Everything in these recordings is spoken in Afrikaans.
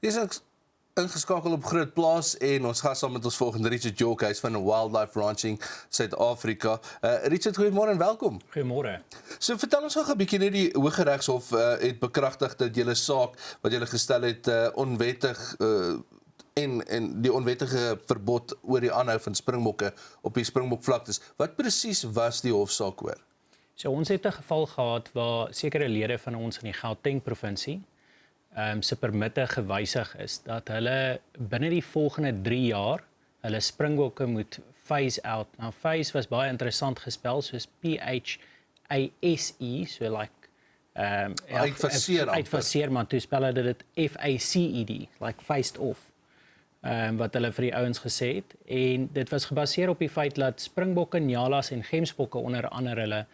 Dis ingeskakel op Groot Plaas en ons gas saam met ons volgende Richard York, hy is van Wildlife Ranching Suid-Afrika. Richard, goeiemôre en welkom. Goeiemôre. So vertel ons gou 'n bietjie net die Hooggeregshof het bekragtig dat julle saak wat julle gestel het onwettig en die onwettige verbod oor die aanhou van springbokke op die springbokvlaktes. Wat presies was die hofsaak oor? So ons het 'n geval gehad waar sekere lede van ons in die Gauteng provinsie se permitte gewysig is dat hulle binne die volgende 3 jaar hulle springbokke moet phase out. Nou phase was baie interessant gespel soos PHASE, so like uitfaseer, maar toe spel hulle dit FACED, like phased off. Wat hulle vir die ouens gesê het, en dit was gebaseer op die feit dat springbokke, nyalas en gemsbokke onder andere hulle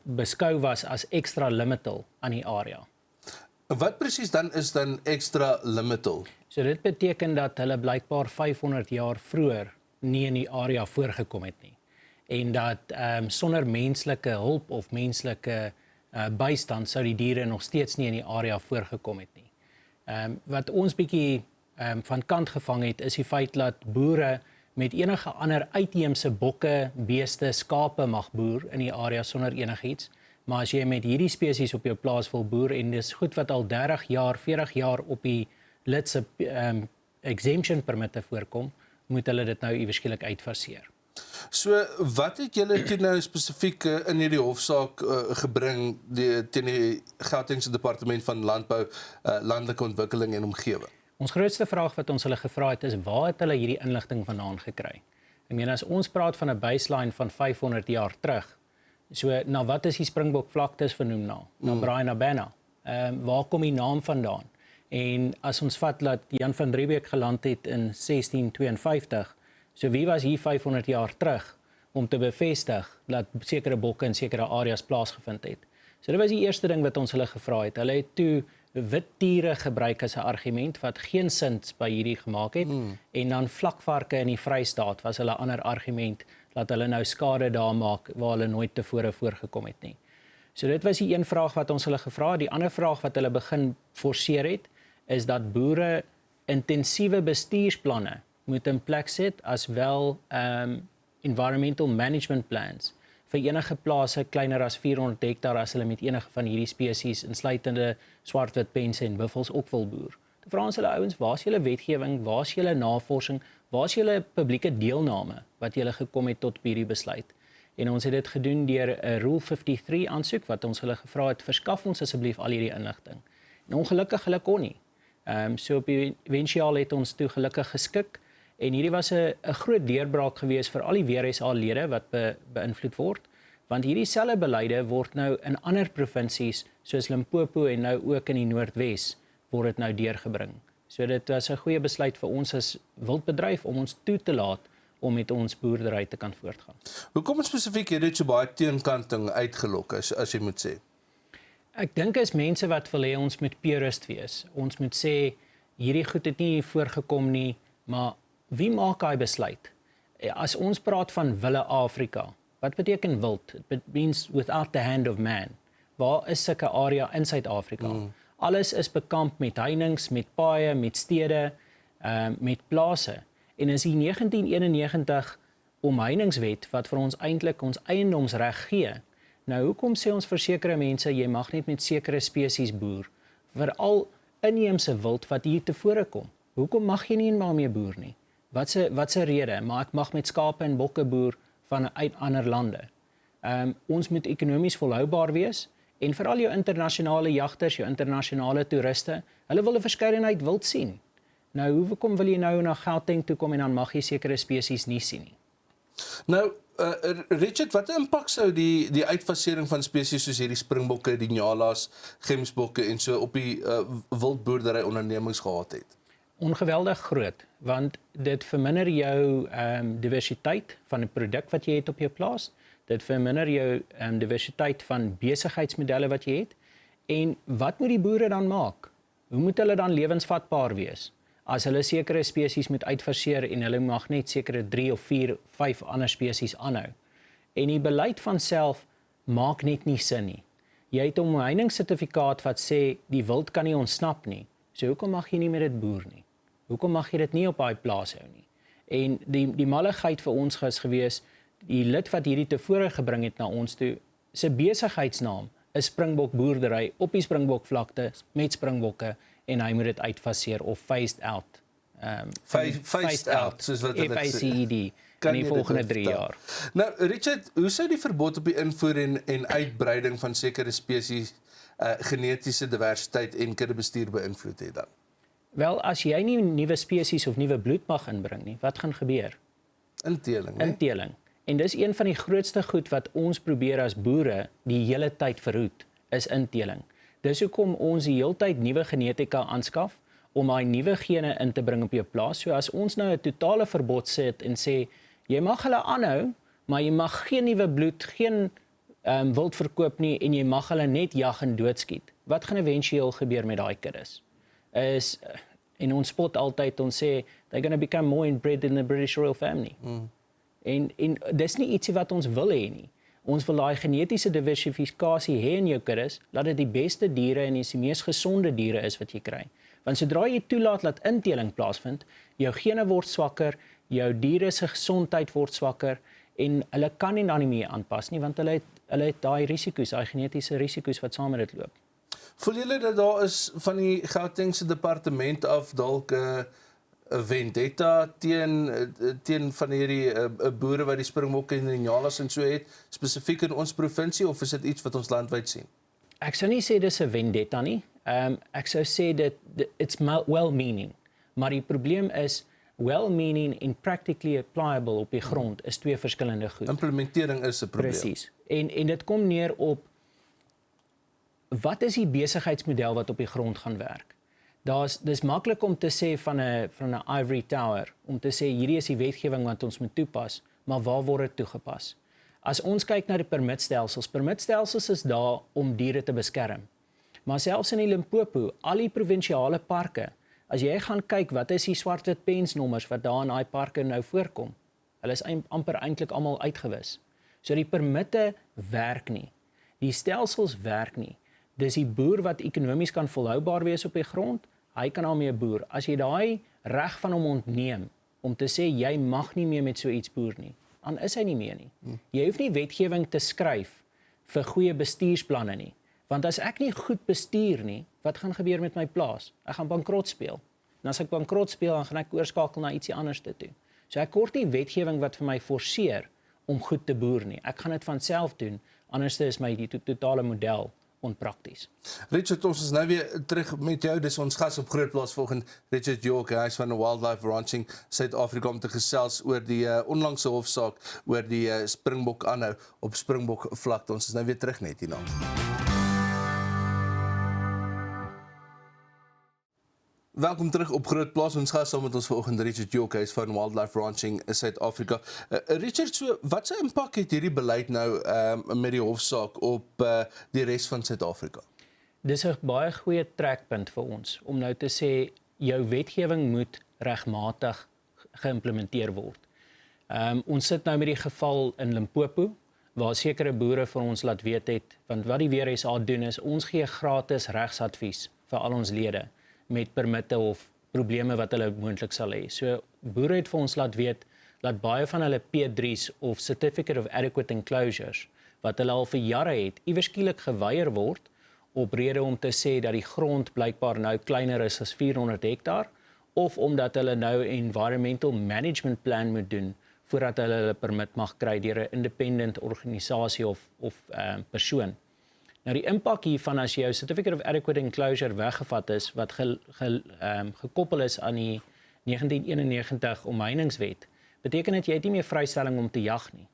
beskou was as extra limital aan die area. Wat presies dan is dan extra limital? So dit beteken dat hulle blykbaar 500 jaar vroeër nie in die area voorgekom het nie. En dat sonder menslike hulp of menslike bystand sou die diere nog steeds nie in die area voorgekom het nie. Wat ons bietjie van kant gevang het, is die feit dat boere met enige ander uitheemse bokke, beeste, skape mag boer in die area sonder enigiets. Maar as jy met hierdie spesies op jou plaas wil boer en dis goed wat al 30 jaar, 40 jaar op die lid se exemption permitte voorkom, moet hulle dit nou iewers skielik uitfaseer. So wat het julle toe nou spesifiek in hierdie hofsaak gebring teen die Gautengse Departement van Landbou, Landelike Ontwikkeling en Omgewing? Ons grootste vraag wat ons hulle gevra het is, waar het hulle hierdie inligting vandaan gekry? Ek meen, as ons praat van 'n baseline van 500 jaar terug, so na wat is die springbokvlaktes vernoem na? Na Bryanston. Waar kom die naam vandaan? En as ons vat dat Jan van Riebeeck geland het in 1652, so wie was hier 500 jaar terug om te bevestig dat sekere bokke in sekere areas plaasgevind het? So dit was die eerste ding wat ons hulle gevra het. Hulle het toe wit diere gebruik as 'n argument wat geen sin by hierdie gemaak het, en dan vlakvarke in die Vrystaat was hulle ander argument dat hulle nou skade daar maak waar hulle nooit tevore voorgekom het nie. So dit was die een vraag wat ons hulle gevra het. Die ander vraag wat hulle begin forceer het, is dat boere intensiewe bestuursplanne moet in plek sit, as wel environmental management plans vir enige plase kleiner as 400 hektaar as hulle met enige van hierdie spesies, insluitende swartwitpense en buffels ook wil boer. Toe vra ons hulle ouens, waar is julle wetgewing, waar is julle navorsing, waar is julle publieke deelname wat julle gekom het tot hierdie besluit? En ons het dit gedoen deur 'n Rule 53 aansoek wat ons hulle gevra het, verskaf ons asseblief al hierdie inligting. En ongelukkig hulle kon nie. So op die eventueel het ons toe gelukkig geskik, en hierdie was 'n groot deurbraak gewees vir al die WRSA-lede wat beïnvloed word, want hierdie selfde beleide word nou in ander provinsies soos Limpopo en nou ook in die Noordwes word dit nou deurgebring. So dit was 'n goeie besluit vir ons as wildbedryf om ons toe te laat om met ons boerdery te kan voortgaan. Hoekom spesifiek het dit so baie teenkanting uitgelok, as jy moet sê? Ek dink is mense wat wil hê ons moet purist wees. Ons moet sê, hierdie goed het nie voorgekom nie, maar wie maak daai besluit? As ons praat van wille Afrika, wat beteken wild? It means without the hand of man. Waar is sulke area in Suid-Afrika? Alles is bekamp met heininge, met paaie, met stede, met plase. En is die 1991 omheiningswet wat vir ons eintlik ons eiendomsreg gee. Nou hoekom sê ons vir sekere mense jy mag net met sekere spesies boer? Veral inheemse wild wat hier tevore kom. Hoekom mag jy nie mee boer nie? Wat se rede? Maar ek mag met skape en bokke boer van uit ander lande. Ons moet ekonomies volhoubaar wees, en veral jou internasionale jagters, jou internasionale toeriste, hulle wil 'n verskeidenheid wild sien. Nou, hoekom wil jy nou na Gauteng toe kom en dan mag jy sekere spesies nie sien nie? Nou, Richard, wat 'n impak sou die uitfasering van spesies soos hierdie springbokke, die nyalas, gemsbokke en so op die wildboerdery ondernemings gehad het? Ongeweldig groot, want dit verminder jou diversiteit van die produk wat jy het op jou plaas, dit verminder jou diversiteit van besigheidsmodelle wat jy het, en wat moet die boere dan maak? Hoe moet hulle dan lewensvatbaar wees? As hulle sekere spesies moet uitfaseer en hulle mag net sekere 3 of 4, 5 ander spesies aanhou. En die beleid van self maak net nie sin nie. Jy het 'n omheiningssertifikaat wat sê die wild kan nie ontsnap nie. So hoekom mag jy nie met dit boer nie? Hoekom mag jy dit nie op daai plaas hou nie? En die malligheid vir ons is gewees, die lid wat hierdie tevore gebring het na ons toe, sy besigheidsnaam is Springbok boerdery op die Springbok vlakte met springbokke en hy moet dit uitfaseer of phased out. Phased out, soos wat hulle sê. FACED in die volgende 3 jaar. Nou, Richard, hoe sou die verbod op die invoer en uitbreiding van sekere spesies genetiese diversiteit en kuddebestuur beïnvloed het dan? Wel, as jy nie nuwe spesies of nuwe bloed mag inbring nie, wat gaan gebeur? Inteling, né? Inteling. En dis een van die grootste goed wat ons probeer as boere die hele tyd verhoed, is inteling. Dis hoekom ons die hele tyd nuwe genetika aanskaf om daai nuwe gene in te bring op jou plaas. So as ons nou 'n totale verbod sit en sê jy mag hulle aanhou, maar jy mag geen nuwe bloed, geen wild verkoop nie en jy mag hulle net jag en doodskiet. Wat gaan éventueel gebeur met daai kuddes? En ons spot altyd, ons sê they're going to become more inbred in the British royal family. En dis nie ietsie wat ons wil hê nie. Ons wil daai genetiese diversifikasie hê in jou kuddes, laat dit die beste diere en die mees gesonde diere is wat jy kry. Want sodra jy toelaat dat inteling plaasvind, jou gene word swakker, jou diere se gesondheid word swakker en hulle kan nie dan nie meer aanpas nie, want hulle het daai risiko's, daai genetiese risiko's wat saam met dit loop. Voel julle dat daar is van die Gautengse departement af dalk 'n vendetta teen van hierdie boere wat die springbokke en die nyalas en so het, spesifiek in ons provinsie, of is dit iets wat ons landwyd sien? Ek sou nie sê dis 'n vendetta nie. Ek sou sê dat it's well-meaning. Maar die probleem is well-meaning en practically applicable op die grond is twee verskillende goed. Implementering is 'n probleem. Presies. En dit kom neer op wat is die besigheidsmodel wat op die grond gaan werk? Dis maklik om te sê van 'n ivory tower, om te sê hierdie is die wetgewing wat ons moet toepas, maar waar word dit toegepas? As ons kyk na die permitstelsels is daar om diere te beskerm. Maar selfs in die Limpopo, al die provinsiale parke, as jy gaan kyk wat is die swart-wit pensnommers wat daar in daai parke nou voorkom, hulle is amper eintlik almal uitgewis. So die permitte werk nie. Die stelsels werk nie. Dis die boer wat ekonomies kan volhoubaar wees op die grond, hy kan daarmee boer. As jy daai reg van hom ontneem om te sê jy mag nie meer met so iets boer nie, dan is hy nie meer nie. Jy hoef nie wetgewing te skryf vir goeie bestuursplanne nie. Want as ek nie goed bestuur nie, wat gaan gebeur met my plaas? Ek gaan bankrot speel. En as ek bankrot speel, dan gaan ek oorskakel na ietsie anders toe. So ek kort nie wetgewing wat vir my forceer om goed te boer nie. Ek gaan dit van self doen, anders is my die totale model onprakties. Richard, ons is nou weer terug met jou. Dis ons gas op Grootplaas volgende, Richard York, hy is van Wildlife Ranching Suid-Afrika, om te gesels oor die onlangse hofsaak oor die Springbok aanhou op Springbok vlakte. Ons is nou weer terug net hierna. Welkom terug op Grootplaas. Ons gas saam met ons vanoggend Richard York, hy is van Wildlife Ranching Suid-Afrika. Richard, so wat se impak het hierdie beleid nou met die hofsaak op die res van Suid-Afrika? Dis 'n baie goeie trekpunt vir ons om nou te sê jou wetgewing moet regmatig geïmplementeer word. Ons sit nou met die geval in Limpopo waar sekere boere vir ons laat weet het, want wat die WRSA doen is ons gee gratis regsadvies vir al ons lede met permitte of probleme wat hulle moontlik sal hê. So boere het vir ons laat weet dat baie van hulle P3's of Certificate of Adequate Enclosures wat hulle al vir jare het, iewers skielik geweier word op rede om te sê dat die grond blykbaar nou kleiner is as 400 hektaar of omdat hulle nou 'n environmental management plan moet doen voordat hulle permit mag kry deur 'n independent organisasie of persoon. Nou die impak hiervan as jou Certificate of Adequate Enclosure weggevat is wat gekoppel is aan die 1991 omheiningswet, beteken dit jy het nie meer vrystelling om te jag nie.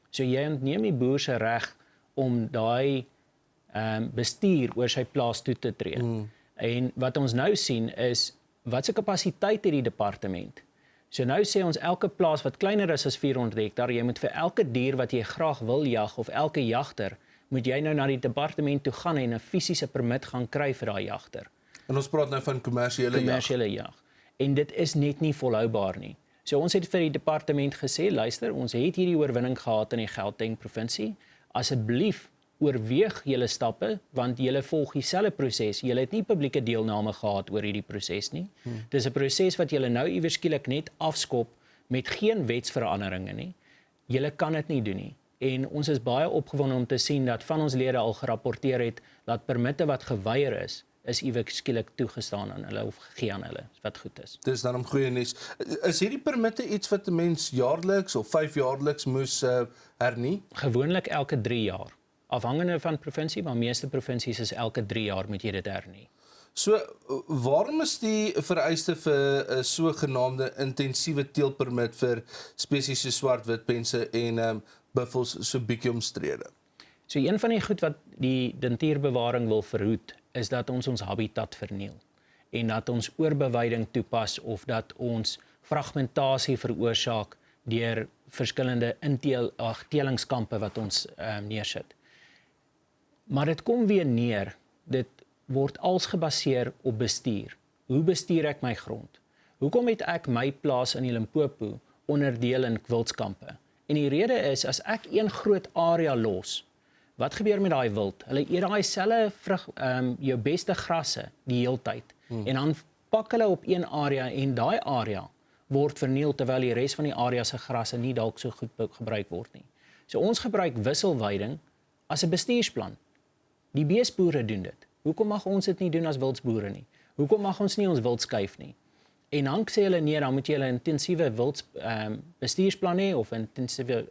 So jy ontneem die boer se reg om daai bestuur oor sy plaas toe te tree. En wat ons nou sien is wat se kapasiteit het die departement. So nou sê ons elke plaas wat kleiner is as 400 hektaar, jy moet vir elke dier wat jy graag wil jag of elke jagter moet jy nou na die departement toe gaan en 'n fisiese permit gaan kry vir daai jagter. En ons praat nou van kommersiële jag. En dit is net nie volhoubaar nie. So ons het vir die departement gesê, luister, ons het hierdie oorwinning gehad in die Gauteng provinsie. Asseblief oorweeg julle stappe want julle volg dieselfde proses. Julle het nie publieke deelname gehad oor hierdie proses nie. Dis 'n proses wat julle nou iewers skielik net afskop met geen wetsveranderinge nie. Julle kan dit nie doen nie. En ons is baie opgewonde om te sien dat van ons lede al gerapporteer het dat permitte wat geweier is iewers skielik toegestaan aan hulle of gegee aan hulle, wat goed is. Dis dan om goeie nuus. Is hierdie permitte iets wat 'n mens jaarliks of 5 jaarliks moes hernie? Gewoonlik elke 3 jaar. Afhangende van provinsie, maar meeste provinsies is elke 3 jaar moet jy dit hernie. So, waarom is die vereiste vir 'n sogenaamde intensiewe teelpermit vir spesies so swart-witpense en buffels so bietjie omstrede? So een van die goed wat die natuurbewaring wil verhoed, is dat ons habitat verniel en dat ons oorbeweiding toepas of dat ons fragmentasie veroorsaak deur verskillende telingskampe wat ons neersit. Maar dit kom weer neer, dit word als gebaseer op bestuur. Hoe bestuur ek my grond? Hoekom het ek my plaas in die Limpopo onderdeel in wildskampe? En die rede is, as ek een groot area los, wat gebeur met daai wild? Hulle eet daai selfe jou beste grasse die heeltyd. En dan pak hulle op een area en daai area word verniel terwyl die res van die area se grasse nie dalk so goed gebruik word nie. So ons gebruik wisselweiding as 'n bestuursplan. Die beesboere doen dit. Hoekom mag ons dit nie doen as wildsboere nie? Hoekom mag ons nie ons wild skuif nie? En dan sê hulle nee, dan moet jy 'n intensiewe bestuursplan hê of 'n intensiewe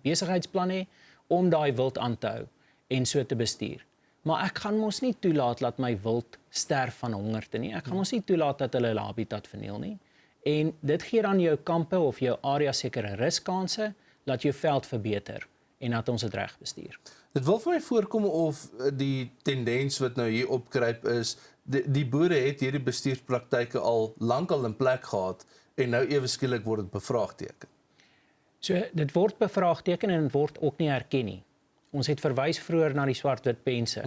besigheidsplan hê om daai wild aan te hou en so te bestuur. Maar ek gaan mos nie toelaat dat my wild sterf van hongerte nie. Ek gaan mos nie toelaat dat hulle habitat verniel nie. En dit gee dan jou kampe of jou area sekere riskanse dat jou veld verbeter en dat ons dit reg bestuur. Dit wil vir my voorkom of die tendens wat nou hier opkruip is, die boere het hierdie bestuurspraktyke al lankal in plek gehad en nou ewe skielik word dit bevraagteken. So dit word bevraagteken en word ook nie erken nie. Ons het verwys vroeër na die swart-witpense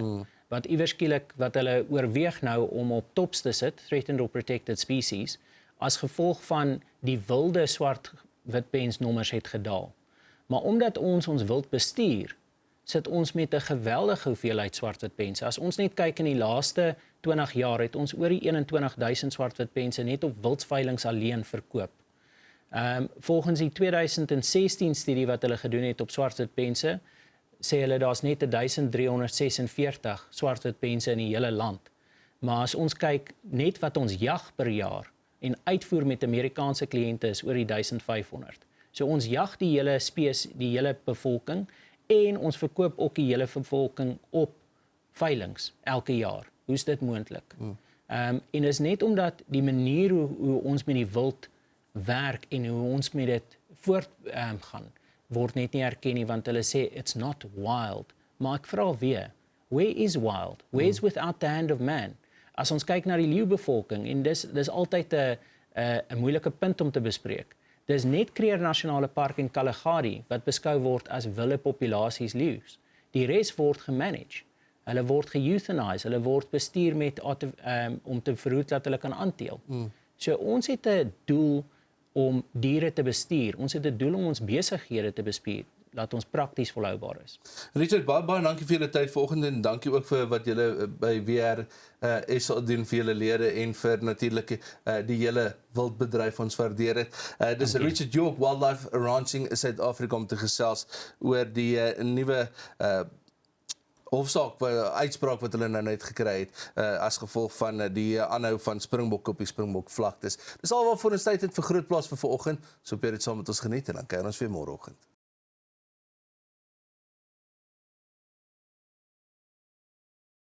wat iewers skielik wat hulle oorweeg nou om op tops te sit, threatened or protected species, as gevolg van die wilde swart-witpensnommers het gedaal. Maar omdat ons wild bestuur, sit ons met 'n geweldige hoeveelheid swart-witpense. As ons net kyk in die laaste 20 jaar het ons oor die 21,000 swart-witpense net op wildsveilings alleen verkoop. Volgens die 2016 studie wat hulle gedoen het op swart-witpense, sê hulle daar's net 1346 swart-witpense in die hele land. Maar as ons kyk net wat ons jag per jaar en uitvoer met Amerikaanse kliënte is oor die 1500. So ons jag die hele bevolking en ons verkoop ook die hele bevolking op veilings elke jaar. Hoe is dit moontlik? En is net omdat die manier hoe ons met die wild werk en hoe ons met dit voortgaan word net nie erken nie, want hulle sê it's not wild. Maar ek vra weer, where is wild? Where is without the hand of man? As ons kyk na die leeubevolking, en dis altyd 'n moeilike punt om te bespreek. Dis net Kruger Nasionale Park en Kalahari wat beskou word as wilde populasies leeu's. Die res word gemanage. Hulle word ge-euthanize, hulle word bestuur met om te verhoed dat hulle kan aanteel. So ons het 'n doel om diere te bestuur. Ons het 'n doel om ons besighede te bestuur, laat ons prakties volhoubaar is. Richard, baie dankie vir julle tyd vanoggend en dankie ook vir wat julle by WR SA doen vir julle lede en vir natuurlik die hele wildbedryf ons waardeer het. Dis Richard York, Wildlife Ranching South Africa om te gesels oor die nuwe hofsaak, uitspraak wat hulle nou net gekry het as gevolg van die aanhou van springbok op die Springbok vlaktes. Dis al waarvoor ons tyd het vir Grootplaas vir vanoggend. So op jy dit saam met ons geniet en dan kyk ons weer môreoggend.